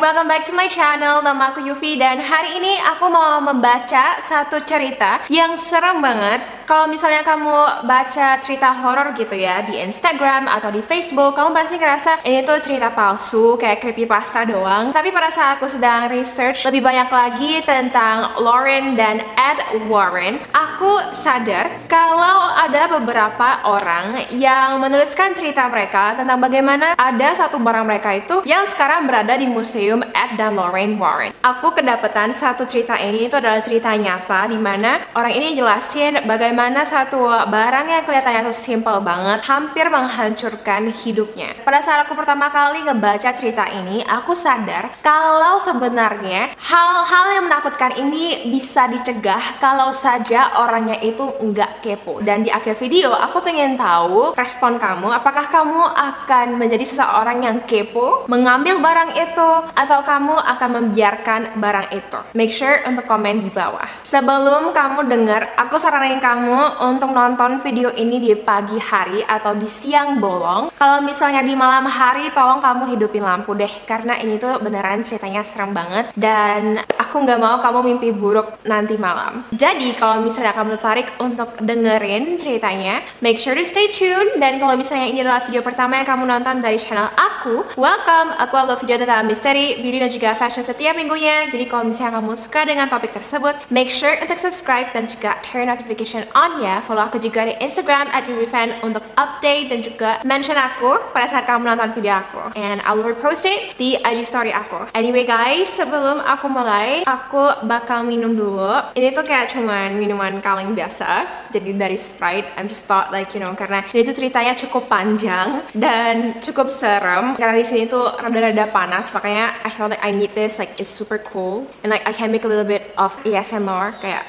welcome back to my channel. Nama aku Yufi dan hari ini aku mau membaca satu cerita yang serem banget. Kalau misalnya kamu baca cerita horor gitu ya di Instagram atau di Facebook, kamu pasti ngerasa ini tuh cerita palsu, kayak creepypasta doang. Tapi pada saat aku sedang research lebih banyak lagi tentang Lauren dan Ed Warren, aku sadar kalau ada beberapa orang yang menuliskan cerita mereka tentang bagaimana ada satu barang mereka itu yang sekarang berada di museum Ed dan Lauren Warren. Aku kedapatan satu cerita ini itu adalah cerita nyata di mana orang ini jelasin bagaimana satu barang yang kelihatannya tuh simple banget hampir menghancurkan hidupnya. Pada saat aku pertama kali ngebaca cerita ini, aku sadar kalau sebenarnya hal-hal yang menakutkan ini bisa dicegah kalau saja orangnya itu nggak kepo. Dan di akhir video aku pengen tahu respon kamu, apakah kamu akan menjadi seseorang yang kepo, mengambil barang itu, atau kamu akan membiarkan barang itu. Make sure untuk komen di bawah. Sebelum kamu dengar, aku saranin kamu untuk nonton video ini di pagi hari atau di siang bolong. Kalau misalnya di malam hari, tolong kamu hidupin lampu deh, karena ini tuh beneran ceritanya serem banget dan aku nggak mau kamu mimpi buruk nanti malam. Jadi kalau misalnya kamu tertarik untuk dengerin ceritanya, make sure to stay tune. Dan kalau misalnya ini adalah video pertama yang kamu nonton dari channel aku, welcome. Aku upload video tentang misteri, beauty, dan juga fashion setiap minggunya. Jadi kalau misalnya kamu suka dengan topik tersebut, make sure untuk subscribe dan juga turn notification on ya. Follow aku juga di Instagram @yufifan untuk update dan juga mention aku pada saat kamu nonton video aku. And I will repost it di IG story aku. Anyway guys, sebelum aku mulai, aku bakal minum dulu. Ini tuh kayak cuman minuman kaleng biasa, jadi dari Sprite. I'm just thought like karena ini tuh ceritanya cukup panjang dan cukup serem. Karena di sini tuh rada-rada panas, makanya I felt like I need this. Like it's super cool and like I can make a little bit of ASMR kayak.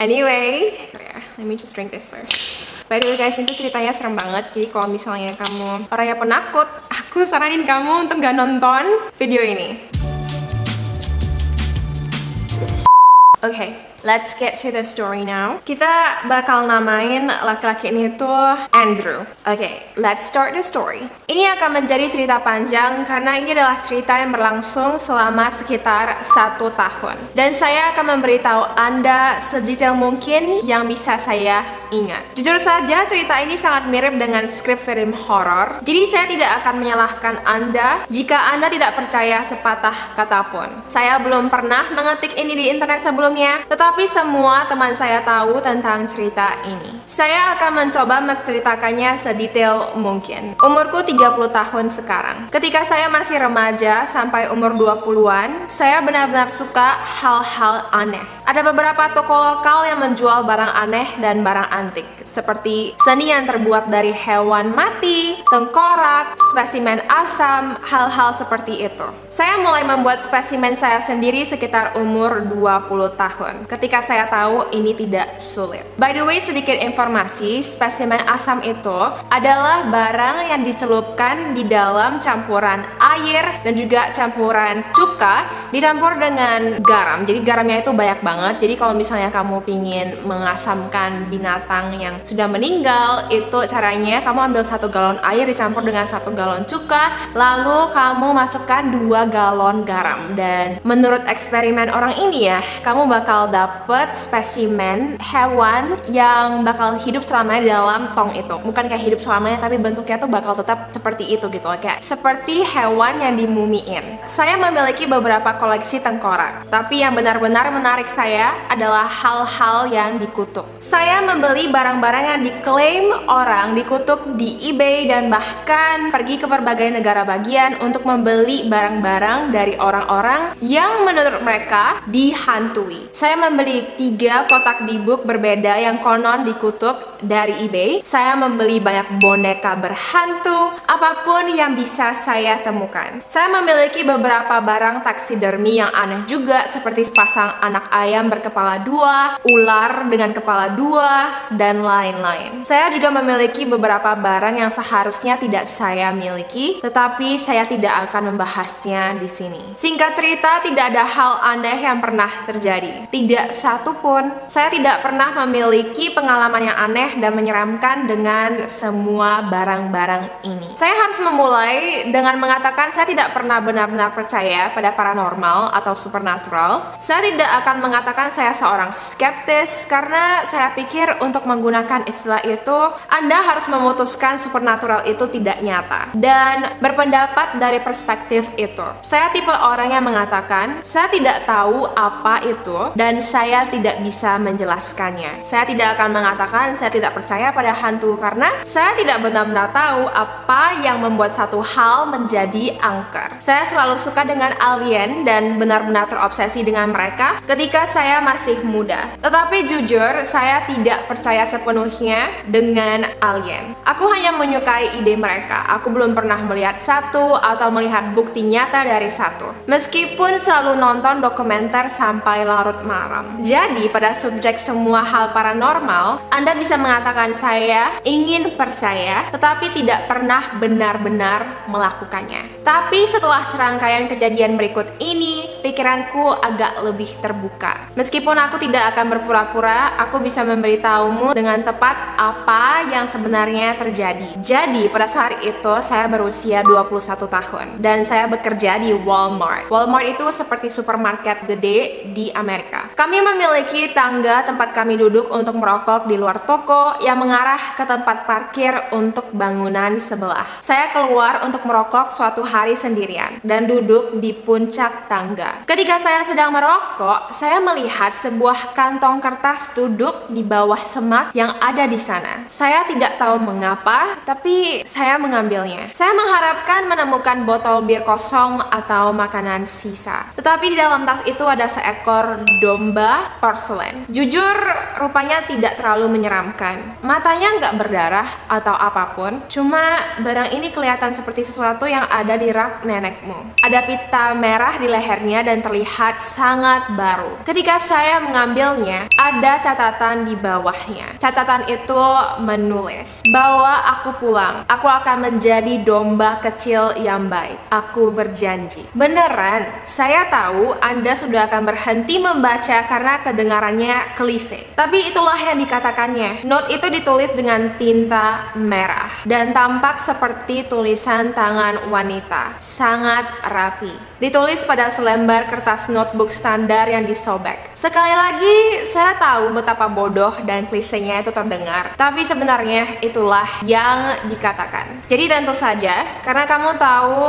Anyway, let me just drink this first. By the way guys, itu ceritanya serem banget. Jadi kalau misalnya kamu orangnya penakut, aku saranin kamu untuk gak nonton video ini. Okay, let's get to the story now. Kita bakal namain laki-laki ini tuh Andrew. Okay, let's start the story. Ini akan menjadi cerita panjang karena ini adalah cerita yang berlangsung selama sekitar 1 tahun. Dan saya akan memberitahu Anda sedetail mungkin yang bisa saya ingat. Jujur saja, cerita ini sangat mirip dengan skrip film horor. Jadi saya tidak akan menyalahkan Anda jika Anda tidak percaya sepatah kata pun. Saya belum pernah mengetik ini di internet sebelumnya, tetapi semua teman saya tahu tentang cerita ini. Saya akan mencoba menceritakannya sedetail mungkin. Umurku 30 tahun sekarang. Ketika saya masih remaja sampai umur 20-an, saya benar-benar suka hal-hal aneh. Ada beberapa toko lokal yang menjual barang aneh dan barang antik, seperti seni yang terbuat dari hewan mati, tengkorak, spesimen asam, hal-hal seperti itu. Saya mulai membuat spesimen saya sendiri sekitar umur 20 tahun. Ketika saya tahu ini tidak sulit. By the way, sedikit informasi, spesimen asam itu adalah barang yang dicelupkan di dalam campuran air dan juga campuran cuka dicampur dengan garam. Jadi garamnya itu banyak banget. Jadi kalau misalnya kamu pingin mengasamkan binatang yang sudah meninggal, itu caranya kamu ambil 1 galon air dicampur dengan 1 galon cuka, lalu kamu masukkan 2 galon garam. Dan menurut eksperimen orang ini ya, kamu bakal dapet spesimen hewan yang bakal hidup selamanya di dalam tong itu. Bukan kayak hidup selamanya, tapi bentuknya tuh bakal tetap seperti itu gitu, kayak seperti hewan yang dimumiin. Saya memiliki beberapa koleksi tengkorak, tapi yang benar-benar menarik saya adalah hal-hal yang dikutuk. Saya membeli barang-barang yang diklaim orang dikutuk di eBay dan bahkan pergi ke berbagai negara bagian untuk membeli barang-barang dari orang-orang yang menurut mereka dihantui. Saya membeli 3 kotak D-book berbeda yang konon dikutuk dari eBay. Saya membeli banyak boneka berhantu, apapun yang bisa saya temukan. Saya memiliki beberapa barang taksidermi yang aneh juga, seperti sepasang anak ayam berkepala 2, ular dengan kepala 2, dan lain-lain. Saya juga memiliki beberapa barang yang seharusnya tidak saya miliki, tetapi saya tidak akan membahasnya di sini. Singkat cerita, tidak ada hal aneh yang pernah terjadi. Tidak satu pun. Saya tidak pernah memiliki pengalaman yang aneh dan menyeramkan dengan semua barang-barang ini. Saya harus memulai dengan mengatakan saya tidak pernah benar-benar percaya pada paranormal atau supernatural. Saya tidak akan mengatakan saya seorang skeptis karena saya pikir untuk menggunakan istilah itu, Anda harus memutuskan supernatural itu tidak nyata dan berpendapat dari perspektif itu. Saya tipe orang yang mengatakan saya tidak tahu apa itu dan saya tidak bisa menjelaskannya. Saya tidak akan mengatakan saya tidak percaya pada hantu karena saya tidak benar-benar tahu apa yang membuat satu hal menjadi angker. Saya selalu suka dengan alien dan benar-benar terobsesi dengan mereka ketika saya masih muda. Tetapi jujur, saya tidak percaya sepenuhnya dengan alien. Aku hanya menyukai ide mereka. Aku belum pernah melihat satu atau melihat bukti nyata dari satu. Meskipun selalu nonton dokumenter sampai larut malam. Jadi, pada subjek semua hal paranormal, Anda bisa mengatakan saya ingin percaya, tetapi tidak pernah benar-benar melakukannya. Tapi setelah serangkaian kejadian berikut ini, pikiranku agak lebih terbuka. Meskipun aku tidak akan berpura-pura, aku bisa memberitahumu dengan tepat apa yang sebenarnya terjadi. Jadi, pada saat itu saya berusia 21 tahun dan saya bekerja di Walmart. Walmart itu seperti supermarket gede di Amerika. Kami memiliki tangga tempat kami duduk untuk merokok di luar toko yang mengarah ke tempat parkir untuk bangunan sebelah. Saya keluar untuk merokok suatu hari sendirian dan duduk di puncak tangga. Ketika saya sedang merokok, saya melihat sebuah kantong kertas duduk di bawah semak yang ada di sana. Saya tidak tahu mengapa, tapi saya mengambilnya. Saya mengharapkan menemukan botol bir kosong atau makanan sisa. Tetapi di dalam tas itu ada seekor domba porselen. Jujur, rupanya tidak terlalu menyeramkan. Matanya nggak berdarah atau apapun, cuma barang ini kelihatan seperti sesuatu yang ada di rak nenekmu. Ada pita merah di lehernya dan terlihat sangat baru. Ketika saya mengambilnya, ada catatan di bawahnya. Catatan itu menulis, "Bawa aku pulang. Aku akan menjadi domba kecil yang baik. Aku berjanji." Beneran, saya tahu Anda sudah akan berhenti membaca karena kedengarannya klise. Tapi itulah yang dikatakannya. Note itu ditulis dengan tinta merah dan tampak seperti tulisan tangan wanita. Sangat rapi. Ditulis pada selembar kertas notebook standar yang disobek. Sekali lagi, saya tahu betapa bodoh dan klisenya itu terdengar. Tapi sebenarnya itulah yang dikatakan. Jadi tentu saja, karena kamu tahu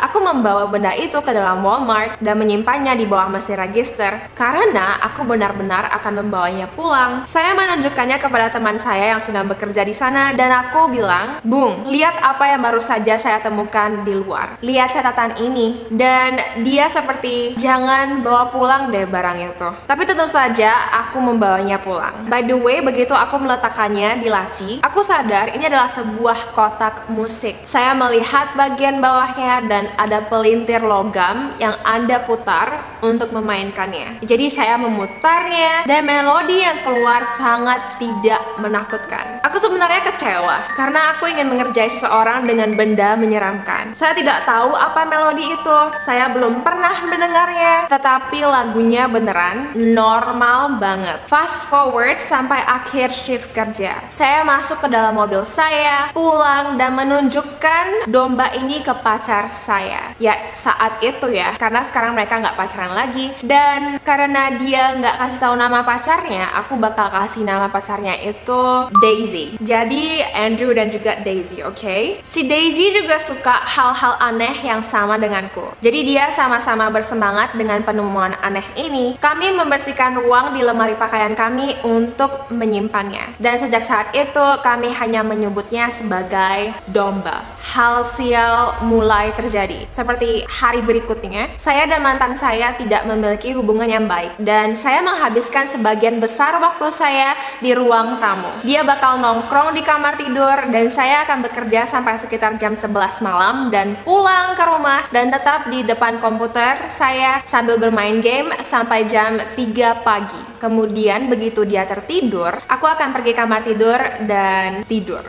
aku membawa benda itu ke dalam Walmart dan menyimpannya di bawah mesin register. Karena aku benar-benar akan membawanya pulang. Saya menunjukkannya kepada teman saya yang sedang bekerja di sana dan aku bilang, "Bung, lihat apa yang baru saja saya temukan di luar. Lihat catatan ini." Dan dia seperti, "Jangan bawa pulang deh barang itu." Tapi tentu saja aku membawanya pulang. By the way, begitu aku meletakkannya di laci, aku sadar ini adalah sebuah kotak musik. Saya melihat bagian bawahnya dan ada pelintir logam yang Anda putar untuk memainkannya. Jadi saya memutarnya dan melodi yang keluar sangat tidak menakutkan. Aku sebenarnya kecewa karena aku ingin mengerjai seseorang dengan benda menyeramkan. Saya tidak tahu apa melodi itu. Saya belum pernah mendengarnya, tetapi lagunya beneran normal banget. Fast forward sampai akhir shift kerja. Saya masuk ke dalam mobil saya, pulang dan menunjukkan domba ini ke pacar saya. Ya, saat itu ya, karena sekarang mereka nggak pacaran lagi. Dan karena dia nggak kasih tahu nama pacarnya, aku bakal kasih nama pacarnya itu Daisy. Jadi Andrew dan juga Daisy, oke? Si Daisy juga suka hal-hal aneh yang sama denganku. Jadi dia sama-sama bersemangat dengan penemuan aneh ini. Kami membersihkan ruang di lemari pakaian kami untuk menyimpannya. Dan sejak saat itu kami hanya menyebutnya sebagai domba. Hal sial mulai terjadi. Seperti hari berikutnya, saya dan mantan saya tidak memiliki hubungan yang baik dan saya menghabiskan sebagian besar waktu saya di ruang tamu. Dia bakal nongkrong di kamar tidur dan saya akan bekerja sampai sekitar jam 11 malam dan pulang ke rumah dan tetap di depan komputer saya sambil bermain game sampai jam 3 pagi. Kemudian begitu dia tertidur, aku akan pergi kamar tidur dan tidur.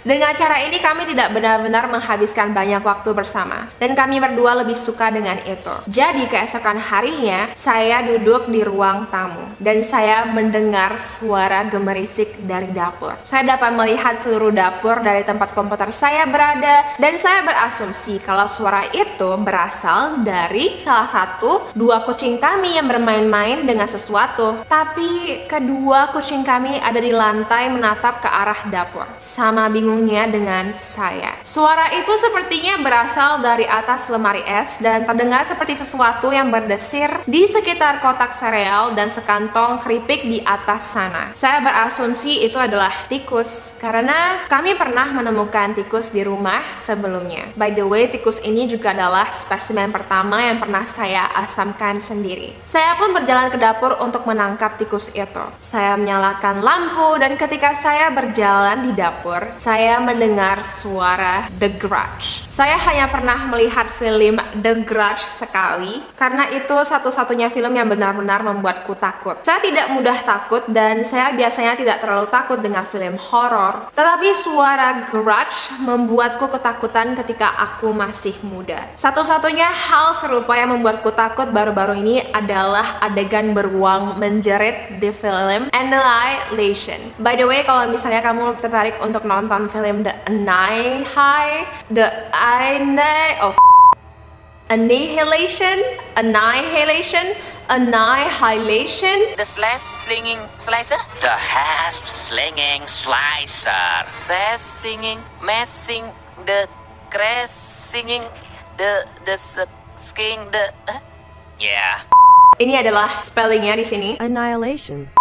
Dengan cara ini kami tidak benar-benar menghabiskan banyak waktu bersama, dan kami berdua lebih suka dengan itu. Jadi keesokan harinya, saya duduk di ruang tamu, dan saya mendengar suara gemerisik dari dapur. Saya dapat melihat seluruh dapur dari tempat komputer saya berada, dan saya berasumsi kalau suara itu berasal dari salah satu dua kucing kami yang bermain-main dengan sesuatu. Tapi kedua kucing kami ada di lantai menatap ke arah dapur, sama bingungnya dengan saya. Suara itu sepertinya berasal dari atas lemari es dan terdengar seperti sesuatu yang berdesir di sekitar kotak sereal dan sekantong keripik di atas sana. Saya berasumsi itu adalah tikus karena kami pernah menemukan tikus di rumah sebelumnya. By the way, tikus ini juga adalah spesimen pertama yang pernah saya asamkan sendiri. Saya pun berjalan ke dapur untuk menangkap tikus itu. Saya menyalakan lampu dan ketika saya berjalan di dapur, saya mendengar suara The Grudge. Saya hanya pernah melihat film The Grudge sekali karena itu satu-satunya film yang benar-benar membuatku takut. Saya tidak mudah takut dan saya biasanya tidak terlalu takut dengan film horor. Tetapi suara Grudge membuatku ketakutan ketika aku masih muda. Satu-satunya hal serupa yang membuatku takut baru-baru ini adalah adegan beruang menjerit di film Annihilation. By the way, kalau misalnya kamu tertarik untuk nonton film Annihilation. The slash slinging slicer. The hasp slinging slicer. Says singing, messing, the crash singing, the sking, the. Yeah. Ini adalah spellingnya di sini. Annihilation.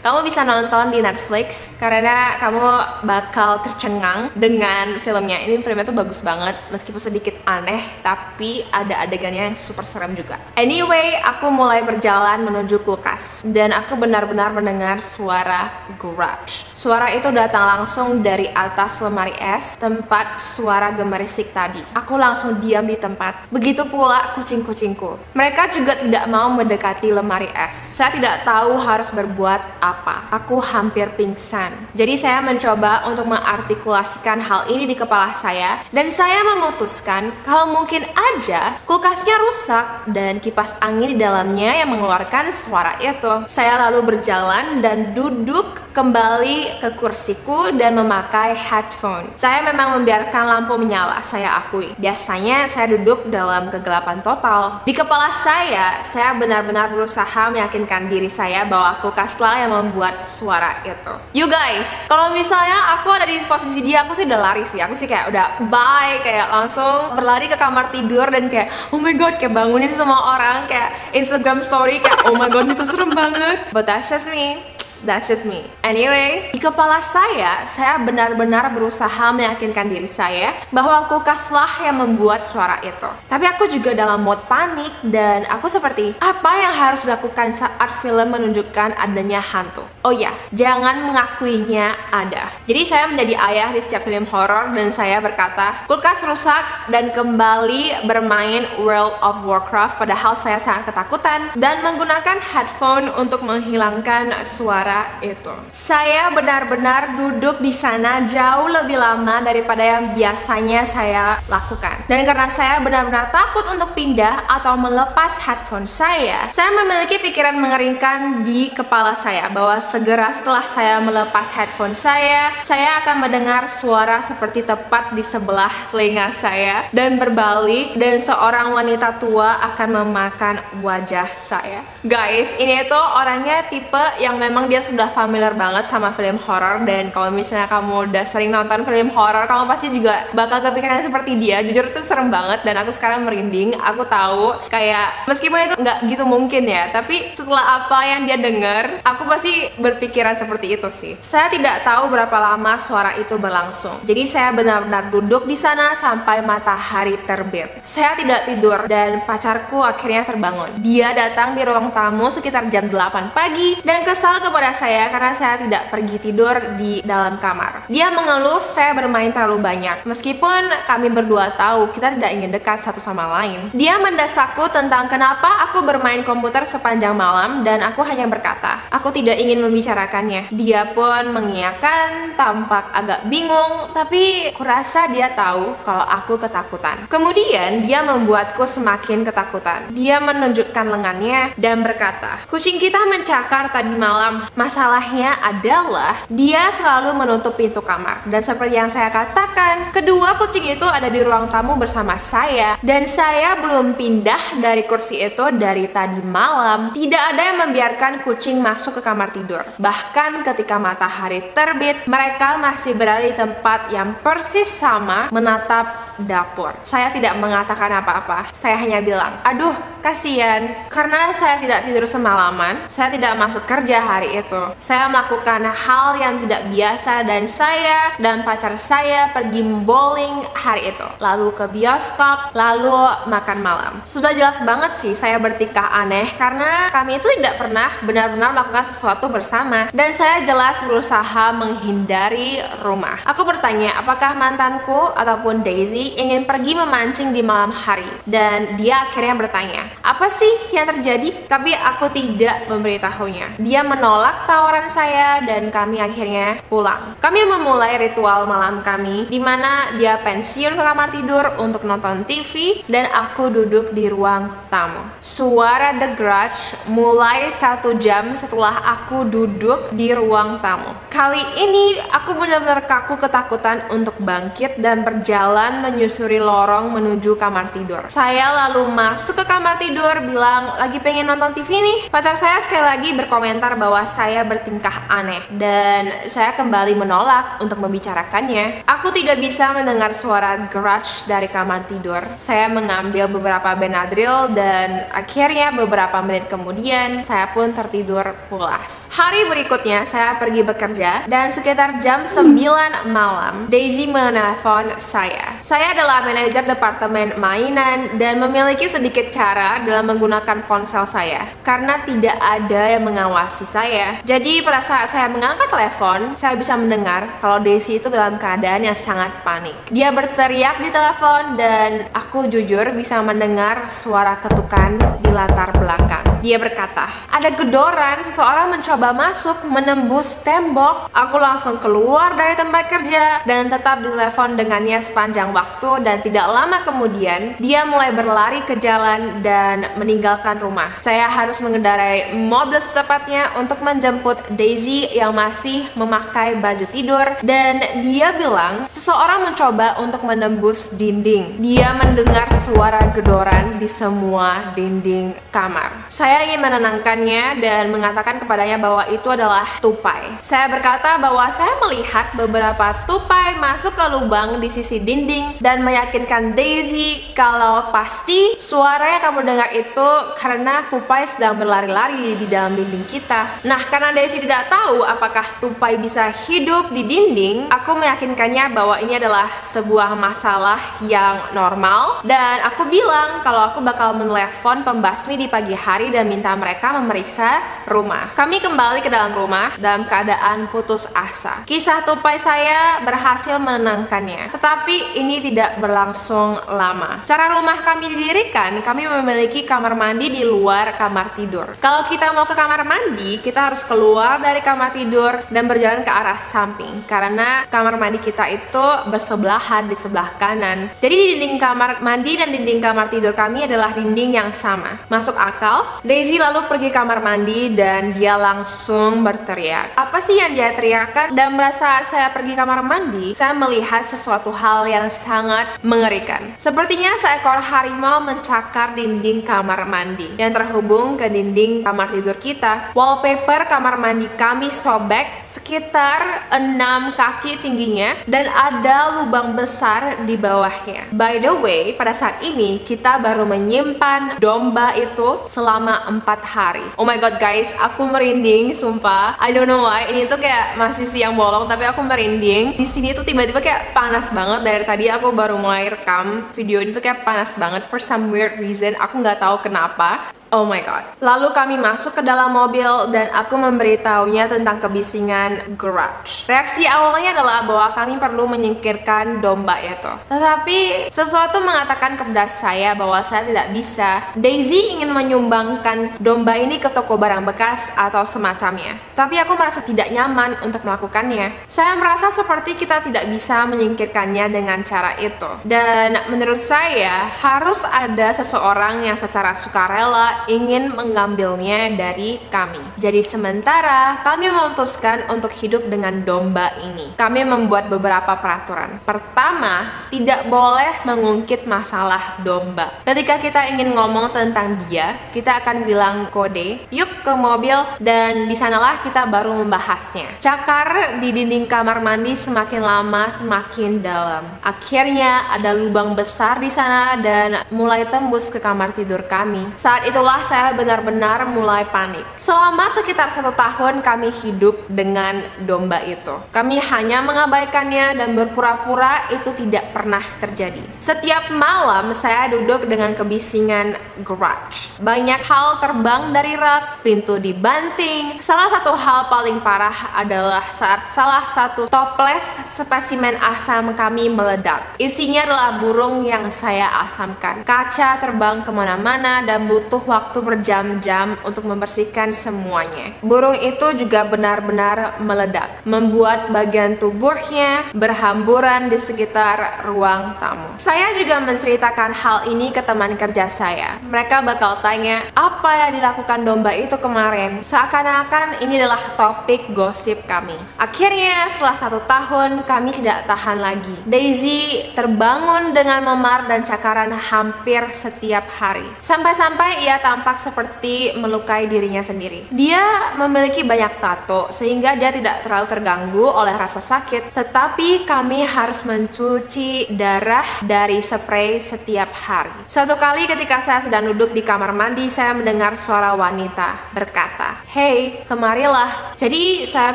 Kamu bisa nonton di Netflix karena kamu bakal tercengang dengan filmnya. Ini filmnya tuh bagus banget, meskipun sedikit aneh, tapi ada adegannya yang super serem juga. Anyway, aku mulai berjalan menuju kulkas dan aku benar-benar mendengar suara Grudge. Suara itu datang langsung dari atas lemari es, tempat suara gemerisik tadi. Aku langsung diam di tempat. Begitu pula kucing-kucingku. Mereka juga tidak mau mendekati lemari es. Saya tidak tahu harus berbuat apa. Aku hampir pingsan. Jadi saya mencoba untuk mengartikulasikan hal ini di kepala saya dan saya memutuskan kalau mungkin aja kulkasnya rusak dan kipas angin di dalamnya yang mengeluarkan suara itu. Saya lalu berjalan dan duduk kembali ke kursiku dan memakai headphone. Saya memang membiarkan lampu menyala, saya akui. Biasanya saya duduk dalam kegelapan total. Di kepala saya benar-benar berusaha meyakinkan diri saya bahwa kulkaslah yang membuat suara itu. You guys, kalau misalnya aku ada di posisi dia, aku sih udah lari sih. Aku sih kayak udah bye, kayak langsung berlari ke kamar tidur dan kayak oh my god, kayak bangunin semua orang, kayak Instagram story kayak oh my god itu serem banget. But that's just me. That's just me. Anyway, di kepala saya benar-benar berusaha meyakinkan diri saya bahwa kulkaslah yang membuat suara itu. Tapi aku juga dalam mode panik dan aku seperti, apa yang harus dilakukan saat film menunjukkan adanya hantu? Oh ya, jangan mengakuinya ada. Jadi saya menjadi ayah di setiap film horor dan saya berkata, kulkas rusak dan kembali bermain World of Warcraft padahal saya sangat ketakutan dan menggunakan headphone untuk menghilangkan suara itu. Saya benar-benar duduk di sana jauh lebih lama daripada yang biasanya saya lakukan. Dan karena saya benar-benar takut untuk pindah atau melepas headphone saya memiliki pikiran mengerikan di kepala saya bahwa segera setelah saya melepas headphone saya akan mendengar suara seperti tepat di sebelah telinga saya dan berbalik dan seorang wanita tua akan memakan wajah saya. Guys, ini tuh orangnya tipe yang memang dia sudah familiar banget sama film horor dan kalau misalnya kamu udah sering nonton film horor, kamu pasti juga bakal kepikiran seperti dia. Jujur itu serem banget dan aku sekarang merinding. Aku tahu kayak meskipun itu nggak gitu mungkin ya, tapi setelah apa yang dia dengar, aku pasti berpikiran seperti itu sih. Saya tidak tahu berapa lama suara itu berlangsung. Jadi saya benar-benar duduk di sana sampai matahari terbit. Saya tidak tidur dan pacarku akhirnya terbangun. Dia datang di ruang tamu sekitar jam 8 pagi dan kesal kepada saya karena saya tidak pergi tidur di dalam kamar. Dia mengeluh saya bermain terlalu banyak. Meskipun kami berdua tahu kita tidak ingin dekat satu sama lain. Dia mendesakku tentang kenapa aku bermain komputer sepanjang malam dan aku hanya berkata, aku tidak ingin membicarakannya. Dia pun mengiyakan, tampak agak bingung, tapi kurasa dia tahu kalau aku ketakutan. Kemudian dia membuatku semakin ketakutan. Dia menunjukkan lengannya dan berkata, "Kucing kita mencakar tadi malam. Masalahnya adalah dia selalu menutup pintu kamar. Dan seperti yang saya katakan, kedua kucing itu ada di ruang tamu bersama saya, dan saya belum pindah dari kursi itu dari tadi malam. Tidak ada yang membiarkan kucing masuk ke kamar tidur. Bahkan ketika matahari terbit, mereka masih berada di tempat yang persis sama menatap dapur." Saya tidak mengatakan apa-apa. Saya hanya bilang, "Aduh, kasihan. Karena saya tidak tidur semalaman, saya tidak masuk kerja hari itu. Saya melakukan hal yang tidak biasa dan saya dan pacar saya pergi bowling hari itu. Lalu ke bioskop, lalu makan malam." Sudah jelas banget sih saya bertingkah aneh karena kami itu tidak pernah benar-benar melakukan sesuatu bersama, dan saya jelas berusaha menghindari rumah. Aku bertanya apakah mantanku ataupun Daisy ingin pergi memancing di malam hari, dan dia akhirnya bertanya, "Apa sih yang terjadi?" Tapi aku tidak memberitahunya. Dia menolak tawaran saya dan kami akhirnya pulang. Kami memulai ritual malam kami, di mana dia pensiun ke kamar tidur untuk nonton TV dan aku duduk di ruang tamu. Suara The Grudge mulai 1 jam setelah aku duduk di ruang tamu. Kali ini aku benar-benar kaku ketakutan untuk bangkit dan berjalan menyusuri lorong menuju kamar tidur. Saya lalu masuk ke kamar tidur, bilang lagi pengen nonton TV nih. Pacar saya sekali lagi berkomentar bahwa saya bertingkah aneh dan saya kembali menolak untuk membicarakannya. Aku tidak bisa mendengar suara Grudge dari kamar tidur. Saya mengambil beberapa Benadryl dan akhirnya beberapa menit kemudian saya pun tertidur pulas. Hari berikutnya saya pergi bekerja dan sekitar jam 9 malam Daisy menelpon saya. Saya adalah manajer departemen mainan dan memiliki sedikit cara dalam menggunakan ponsel saya karena tidak ada yang mengawasi saya. Jadi pada saat saya mengangkat telepon, saya bisa mendengar kalau Daisy itu dalam keadaan yang sangat panik. Dia berteriak di telepon dan aku jujur bisa mendengar suara ketukan di latar belakang. Dia berkata, "Ada gedoran, seseorang mencoba masuk menembus tembok." Aku langsung keluar dari tempat kerja dan tetap ditelepon dengannya sepanjang waktu, dan tidak lama kemudian dia mulai berlari ke jalan dan meninggalkan rumah. Saya harus mengendarai mobil secepatnya untuk menjemput Daisy yang masih memakai baju tidur, dan dia bilang seseorang mencoba untuk menembus dinding. Dia mendengar suara gedoran di semua dinding kamar. Saya ingin menenangkannya dan mengatakan kepadanya bahwa itu adalah tupai. Saya berkata bahwa saya melihat beberapa tupai masuk ke lubang di sisi dinding dan meyakinkan Daisy kalau pasti suara yang kamu dengar itu karena tupai sedang berlari-lari di dalam dinding kita. Nah, karena Daisy tidak tahu apakah tupai bisa hidup di dinding, aku meyakinkannya bahwa ini adalah sebuah masalah yang normal, dan aku bilang kalau aku bakal menelepon pembasmi di pagi hari dan minta mereka memeriksa rumah. Kami kembali ke dalam rumah dalam keadaan putus asa. Kisah tupai saya berhasil menenangkannya, tetapi ini tidak berlangsung lama. Cara rumah kami didirikan, kami memiliki kamar mandi di luar kamar tidur. Kalau kita mau ke kamar mandi, kita harus keluar dari kamar tidur dan berjalan ke arah samping, karena kamar mandi kita itu bersebelahan di sebelah kanan. Jadi dinding kamar mandi dan dinding kamar tidur kami adalah dinding yang sama. Masuk akal? Daisy lalu pergi kamar mandi dan dia langsung berteriak. Apa sih yang dia teriakkan? Dan merasa saya pergi kamar mandi, saya melihat sesuatu hal yang sangat mengerikan. Sepertinya seekor harimau mencakar dinding kamar mandi yang terhubung ke dinding kamar tidur kita. Wallpaper kamar mandi kami sobek sekitar 6 kaki tingginya dan ada lubang besar di bawahnya. By the way, pada saat ini kita baru menyimpan domba itu selama 4 hari. Oh my god guys, aku merinding, sumpah. I don't know why, ini tuh kayak masih siang bolong tapi aku merinding. Di sini tuh tiba-tiba kayak panas banget. Dari tadi aku baru mulai rekam video ini tuh kayak panas banget for some weird reason. Aku nggak tahu kenapa. Oh my god. Lalu kami masuk ke dalam mobil dan aku memberitahunya tentang kebisingan garage. Reaksi awalnya adalah bahwa kami perlu menyingkirkan domba itu. Tetapi sesuatu mengatakan kepada saya bahwa saya tidak bisa. Daisy ingin menyumbangkan domba ini ke toko barang bekas atau semacamnya. Tapi aku merasa tidak nyaman untuk melakukannya. Saya merasa seperti kita tidak bisa menyingkirkannya dengan cara itu. Dan menurut saya harus ada seseorang yang secara sukarela ingin mengambilnya dari kami. Jadi sementara kami memutuskan untuk hidup dengan domba ini. Kami membuat beberapa peraturan. Pertama, tidak boleh mengungkit masalah domba. Ketika kita ingin ngomong tentang dia, kita akan bilang kode, yuk ke mobil, dan di sanalah kita baru membahasnya. Cakar di dinding kamar mandi semakin lama semakin dalam. Akhirnya ada lubang besar di sana dan mulai tembus ke kamar tidur kami. Saat itulah saya benar-benar mulai panik. Selama sekitar 1 tahun kami hidup dengan domba itu. Kami hanya mengabaikannya dan berpura-pura itu tidak pernah terjadi. Setiap malam saya duduk dengan kebisingan garage. Banyak hal terbang dari rak, pintu dibanting. Salah satu hal paling parah adalah saat salah satu toples spesimen asam kami meledak. Isinya adalah burung yang saya asamkan. Kaca terbang kemana-mana dan butuh waktu berjam-jam untuk membersihkan semuanya. Burung itu juga benar-benar meledak, membuat bagian tubuhnya berhamburan di sekitar ruang tamu. Saya juga menceritakan hal ini ke teman kerja saya. Mereka bakal tanya, apa yang dilakukan domba itu kemarin? Seakan-akan ini adalah topik gosip kami. Akhirnya setelah 1 tahun kami tidak tahan lagi. Daisy terbangun dengan memar dan cakaran hampir setiap hari. Sampai-sampai ia tampak seperti melukai dirinya sendiri. Dia memiliki banyak tato sehingga dia tidak terlalu terganggu oleh rasa sakit. Tetapi kami harus mencuci darah dari spray setiap hari. Suatu kali ketika saya sedang duduk di kamar mandi, saya mendengar suara wanita berkata, "Hey, kemarilah." Jadi saya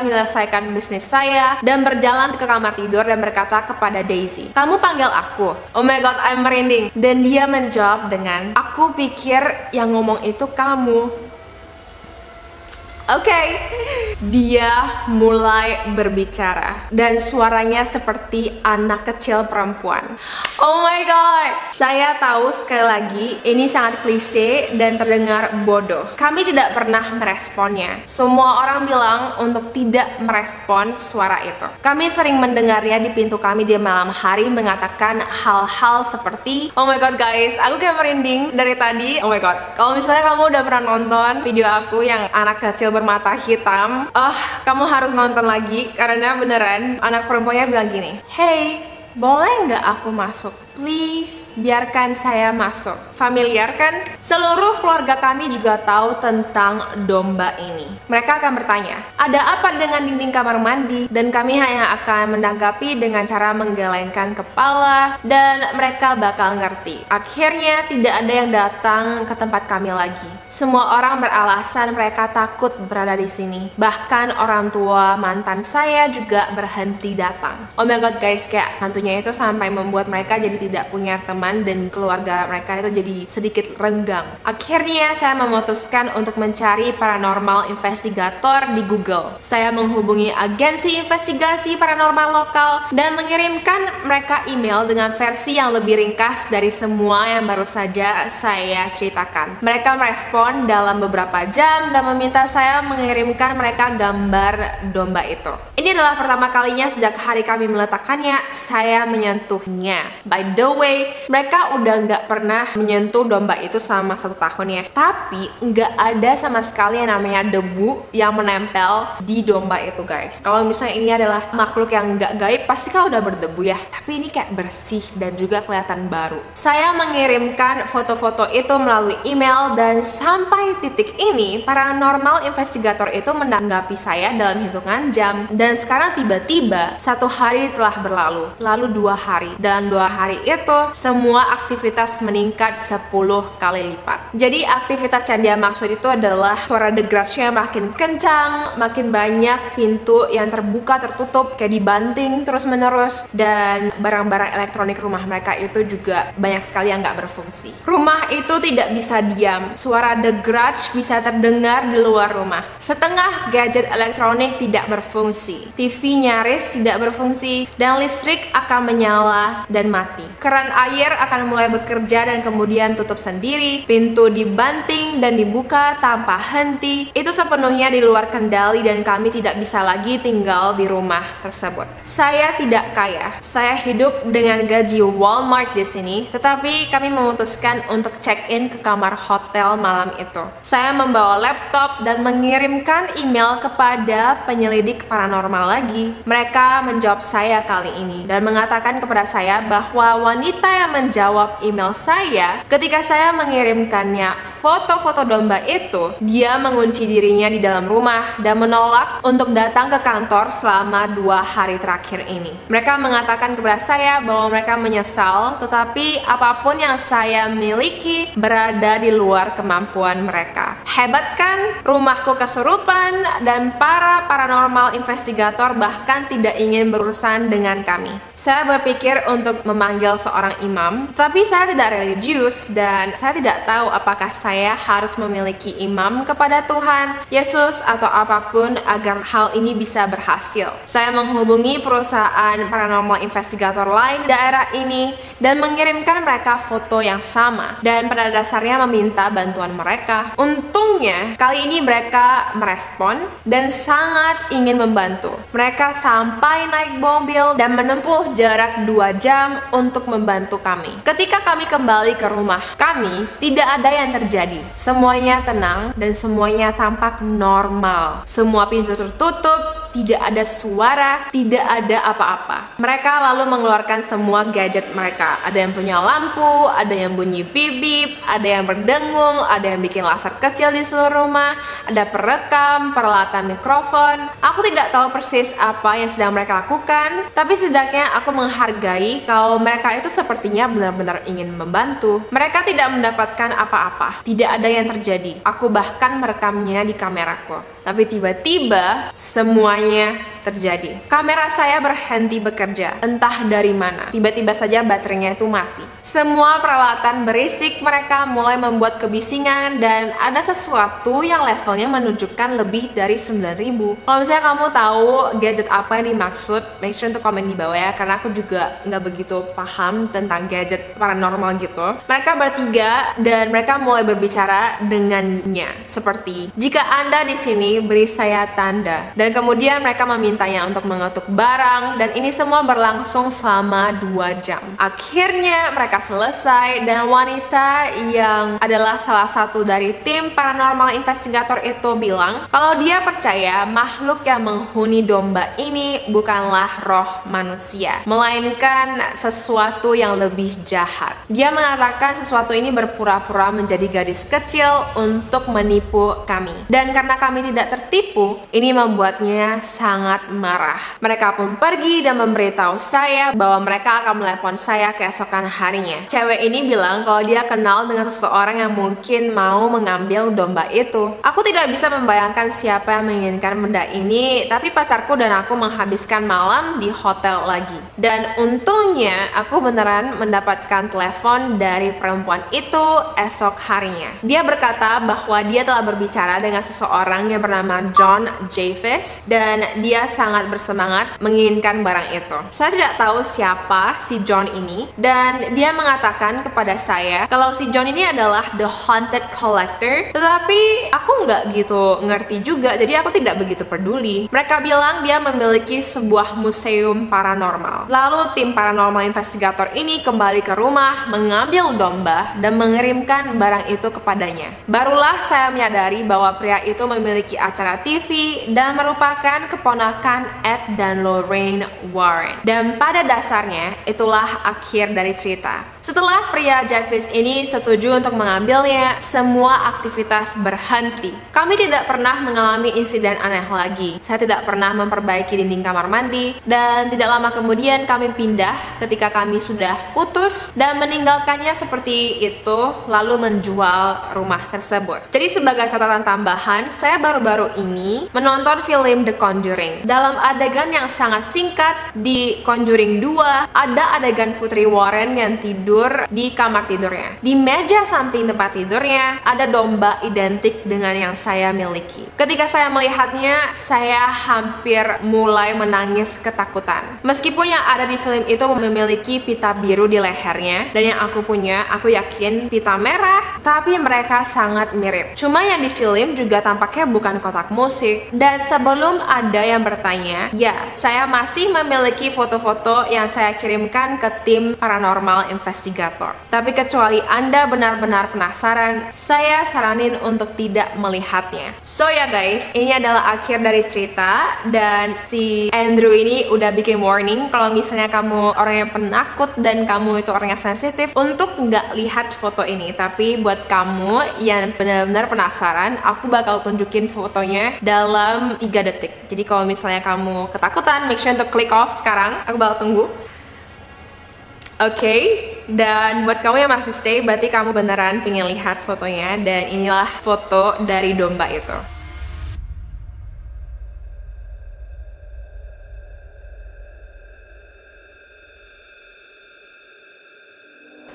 menyelesaikan bisnis saya dan berjalan ke kamar tidur dan berkata kepada Daisy, "Kamu panggil aku." Oh my god, I'm merinding. Dan dia menjawab dengan, "Aku pikir yang ngomong itu kamu." Oke, dia mulai berbicara dan suaranya seperti anak kecil perempuan. Oh my god, saya tahu sekali lagi ini sangat klise dan terdengar bodoh. Kami tidak pernah meresponnya. Semua orang bilang untuk tidak merespon suara itu. Kami sering mendengarnya di pintu kami di malam hari mengatakan hal-hal seperti, oh my god guys, aku kayak merinding dari tadi. Oh my god, kalau misalnya kamu udah pernah nonton video aku yang anak kecil bermata hitam, kamu harus nonton lagi karena beneran anak perempuannya bilang gini, "Hey, boleh nggak aku masuk? Please, biarkan saya masuk." Familiar kan? Seluruh keluarga kami juga tahu tentang domba ini. Mereka akan bertanya, ada apa dengan dinding kamar mandi? Dan kami hanya akan menanggapi dengan cara menggelengkan kepala dan mereka bakal ngerti. Akhirnya tidak ada yang datang ke tempat kami lagi. Semua orang beralasan mereka takut berada di sini. Bahkan orang tua mantan saya juga berhenti datang. Oh my god guys, kayak hantunya itu sampai membuat mereka jadi tidak punya teman dan keluarga mereka itu jadi sedikit renggang. Akhirnya saya memutuskan untuk mencari paranormal investigator di Google. Saya menghubungi agensi investigasi paranormal lokal dan mengirimkan mereka email dengan versi yang lebih ringkas dari semua yang baru saja saya ceritakan. Mereka merespon dalam beberapa jam dan meminta saya mengirimkan mereka gambar domba itu. Ini adalah pertama kalinya sejak hari kami meletakkannya saya menyentuhnya. By the way, mereka udah nggak pernah menyentuh domba itu selama 1 tahun ya. Tapi nggak ada sama sekali yang namanya debu yang menempel di domba itu guys. Kalau misalnya ini adalah makhluk yang nggak gaib, pasti kan udah berdebu ya. Tapi ini kayak bersih dan juga kelihatan baru. Saya mengirimkan foto-foto itu melalui email dan sampai titik ini paranormal investigator itu menanggapi saya dalam hitungan jam. Dan sekarang tiba-tiba 1 hari telah berlalu. Lalu lalu 2 hari. Dalam 2 hari itu, semua aktivitas meningkat 10 kali lipat. Jadi aktivitas yang dia maksud itu adalah suara The Grudge-nya makin kencang, makin banyak pintu yang terbuka tertutup kayak dibanting terus menerus, dan barang-barang elektronik rumah mereka itu juga banyak sekali yang nggak berfungsi. Rumah itu tidak bisa diam, suara The Grudge bisa terdengar di luar rumah. Setengah gadget elektronik tidak berfungsi, TV nyaris tidak berfungsi, dan listrik akan menyala dan mati. Keran air akan mulai bekerja dan kemudian tutup sendiri, pintu dibanting dan dibuka tanpa henti. Itu sepenuhnya di luar kendali dan kami tidak bisa lagi tinggal di rumah tersebut. Saya tidak kaya, saya hidup dengan gaji Walmart di sini, tetapi kami memutuskan untuk check-in ke kamar hotel malam itu. Saya membawa laptop dan mengirimkan email kepada penyelidik paranormal lagi. Mereka menjawab saya kali ini dan mengatakan kepada saya bahwa wanita yang menjawab email saya ketika saya mengirimkannya foto-foto domba itu, dia mengunci dirinya di dalam rumah dan menolak untuk datang ke kantor selama 2 hari terakhir ini. Mereka mengatakan kepada saya bahwa mereka menyesal, tetapi apapun yang saya miliki berada di luar kemampuan mereka. Hebat kan? Rumahku kesurupan dan para paranormal investigator bahkan tidak ingin berurusan dengan kami. Saya berpikir untuk memanggil seorang imam, tapi saya tidak religius dan saya tidak tahu apakah saya harus memiliki imam kepada Tuhan, Yesus, atau apapun agar hal ini bisa berhasil. Saya menghubungi perusahaan paranormal investigator lain di daerah ini dan mengirimkan mereka foto yang sama dan pada dasarnya meminta bantuan mereka. Untungnya kali ini mereka merespon dan sangat ingin membantu. Mereka sampai naik mobil dan menempuh jarak 2 jam untuk membantu kami. Ketika kami kembali ke rumah kami, tidak ada yang terjadi. Semuanya tenang dan semuanya tampak normal. Semua pintu tertutup, tidak ada suara, tidak ada apa-apa. Mereka lalu mengeluarkan semua gadget mereka. Ada yang punya lampu, ada yang bunyi bip-bip, ada yang berdengung, ada yang bikin laser kecil di seluruh rumah, ada perekam, peralatan mikrofon. Aku tidak tahu persis apa yang sedang mereka lakukan, tapi setidaknya aku menghargai kalau mereka itu sepertinya benar-benar ingin membantu. Mereka tidak mendapatkan apa-apa, tidak ada yang terjadi. Aku bahkan merekamnya di kameraku. Tapi tiba-tiba semuanya terjadi. Kamera saya berhenti bekerja, entah dari mana. Tiba-tiba saja baterainya itu mati. Semua peralatan berisik mereka mulai membuat kebisingan dan ada sesuatu yang levelnya menunjukkan lebih dari 9.000. Kalau misalnya kamu tahu gadget apa yang dimaksud, make sure untuk komen di bawah ya, karena aku juga nggak begitu paham tentang gadget paranormal gitu. Mereka bertiga dan mereka mulai berbicara dengannya seperti, jika Anda di sini beri saya tanda, dan kemudian mereka memintanya untuk mengetuk barang dan ini semua berlangsung selama 2 jam. Akhirnya mereka selesai dan wanita yang adalah salah satu dari tim paranormal investigator itu bilang kalau dia percaya makhluk yang menghuni domba ini bukanlah roh manusia, melainkan sesuatu yang lebih jahat. Dia mengatakan sesuatu ini berpura-pura menjadi gadis kecil untuk menipu kami, dan karena kami tidak tertipu, ini membuatnya sangat marah. Mereka pun pergi dan memberitahu saya bahwa mereka akan menelepon saya keesokan harinya. Cewek ini bilang kalau dia kenal dengan seseorang yang mungkin mau mengambil domba itu. Aku tidak bisa membayangkan siapa yang menginginkan benda ini, tapi pacarku dan aku menghabiskan malam di hotel lagi. Dan untungnya aku beneran mendapatkan telepon dari perempuan itu esok harinya. Dia berkata bahwa dia telah berbicara dengan seseorang yang bernama John Javis dan dia sangat bersemangat menginginkan barang itu. Saya tidak tahu siapa si John ini dan dia mengatakan kepada saya kalau si John ini adalah the haunted collector, tetapi aku nggak gitu ngerti juga, jadi aku tidak begitu peduli. Mereka bilang dia memiliki sebuah museum paranormal. Lalu tim paranormal investigator ini kembali ke rumah, mengambil domba dan mengirimkan barang itu kepadanya. Barulah saya menyadari bahwa pria itu memiliki acara TV dan merupakan keponakan Ed dan Lorraine Warren. Dan pada dasarnya itulah akhir dari cerita. Setelah pria Javis ini setuju untuk mengambilnya, semua aktivitas berhenti. Kami tidak pernah mengalami insiden aneh lagi. Saya tidak pernah memperbaiki dinding kamar mandi, dan tidak lama kemudian kami pindah ketika kami sudah putus dan meninggalkannya seperti itu, lalu menjual rumah tersebut. Jadi sebagai catatan tambahan, saya baru-baru ini menonton film The Conjuring. Dalam adegan yang sangat singkat di Conjuring 2, ada adegan Putri Warren yang tidur di kamar tidurnya. Di meja samping tempat tidurnya ada domba identik dengan yang saya miliki. Ketika saya melihatnya, saya hampir mulai menangis ketakutan. Meskipun yang ada di film itu memiliki pita biru di lehernya, dan yang aku punya, aku yakin pita merah, tapi mereka sangat mirip. Cuma yang di film juga tampaknya bukan kotak musik. Dan sebelum ada yang bertanya, ya, saya masih memiliki foto-foto yang saya kirimkan ke tim paranormal investigator. Tapi kecuali Anda benar-benar penasaran, saya saranin untuk tidak melihatnya. So ya guys, ini adalah akhir dari cerita, dan si Andrew ini udah bikin warning kalau misalnya kamu orang yang penakut dan kamu itu orang yang sensitif untuk nggak lihat foto ini. Tapi buat kamu yang benar-benar penasaran, aku bakal tunjukin fotonya dalam 3 detik. Jadi kalau misalnya kamu ketakutan, make sure untuk click off sekarang. Aku bakal tunggu. Oke, dan buat kamu yang masih stay, berarti kamu beneran pengen lihat fotonya. Dan inilah foto dari domba itu.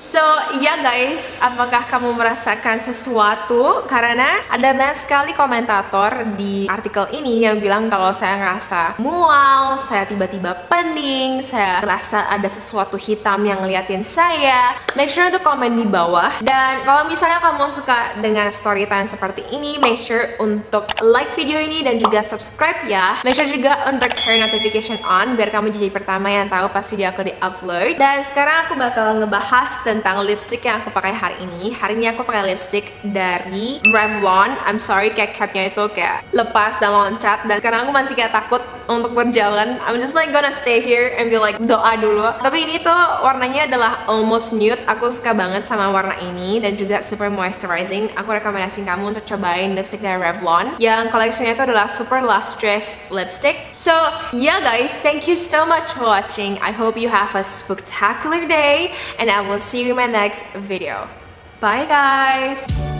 So, ya guys, apakah kamu merasakan sesuatu? Karena ada banyak sekali komentator di artikel ini yang bilang kalau saya ngerasa mual, saya tiba-tiba pening, saya ngerasa ada sesuatu hitam yang ngeliatin saya. Make sure untuk komen di bawah. Dan kalau misalnya kamu suka dengan story time seperti ini, make sure untuk like video ini dan juga subscribe ya. Make sure juga untuk turn notification on biar kamu jadi pertama yang tahu pas video aku di-upload. Dan sekarang aku bakal ngebahas tentang lipstick yang aku pakai hari ini. Hari ini aku pakai lipstick dari Revlon. I'm sorry, kayak capnya itu kayak lepas dan loncat. Dan sekarang aku masih kayak takut untuk berjalan. I'm just like gonna stay here and be like doa dulu. Tapi ini tuh warnanya adalah almost nude. Aku suka banget sama warna ini dan juga super moisturizing. Aku rekomendasiin kamu untuk cobain lipstick dari Revlon yang collectionnya itu adalah super lustrous lipstick. So yeah guys, thank you so much for watching. I hope you have a spectacular day and I will see you in my next video. Bye guys!